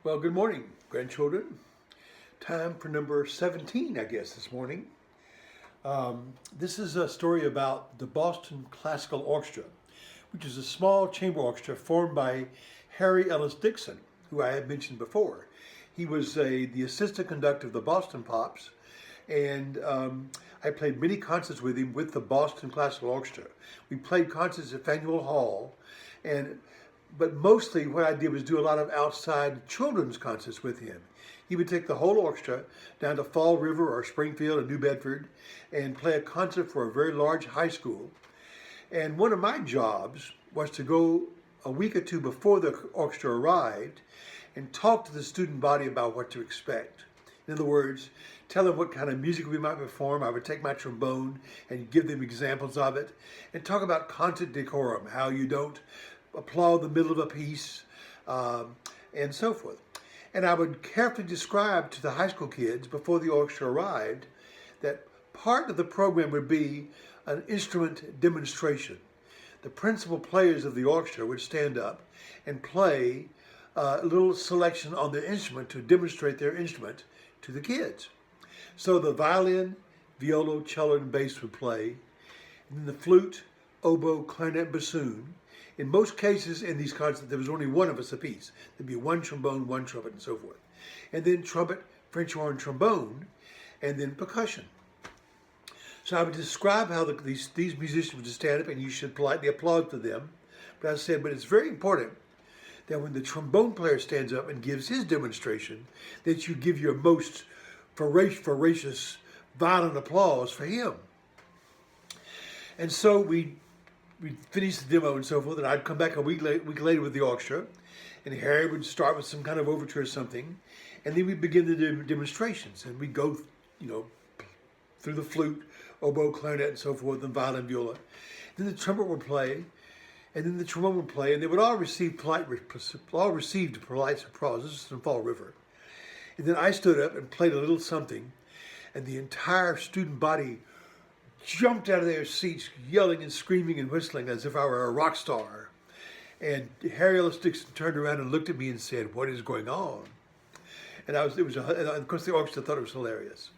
Well, good morning, grandchildren. Time for number 17, I guess, this morning. This is a story about the Boston Classical Orchestra, which is a small chamber orchestra formed by Harry Ellis Dixon, who I had mentioned before. He was the assistant conductor of the Boston Pops, and I played many concerts with him with the Boston Classical Orchestra. We played concerts at Faneuil Hall, but mostly what I did was do a lot of outside children's concerts with him. He would take the whole orchestra down to Fall River or Springfield or New Bedford and play a concert for a very large high school. And one of my jobs was to go a week or two before the orchestra arrived and talk to the student body about what to expect. In other words, tell them what kind of music we might perform. I would take my trombone and give them examples of it and talk about concert decorum, how you don't applaud the middle of a piece, and so forth. And I would carefully describe to the high school kids before the orchestra arrived that part of the program would be an instrument demonstration. The principal players of the orchestra would stand up and play a little selection on their instrument to demonstrate their instrument to the kids. So the violin, viola, cello, and bass would play, and then the flute, oboe, clarinet, bassoon. In most cases in these concerts, there was only one of us apiece. There'd be one trombone, one trumpet, and so forth. And then trumpet, French horn, trombone, and then percussion. So I would describe how these musicians would just stand up and you should politely applaud to them. But I said, but it's very important that when the trombone player stands up and gives his demonstration, that you give your most voracious, violent applause for him. And so we finished the demo and so forth, and I'd come back a week later with the orchestra, and Harry would start with some kind of overture or something, and then we'd begin the demonstrations, and we'd go, through the flute, oboe, clarinet, and so forth, and violin, viola. Then the trumpet would play, and then the trombone would play, and they would all received polite applause. This is in Fall River. And then I stood up and played a little something, and the entire student body jumped out of their seats, yelling and screaming and whistling as if I were a rock star. And Harry Ellis Dixon turned around and looked at me and said, "What is going on?" And of course the orchestra thought it was hilarious.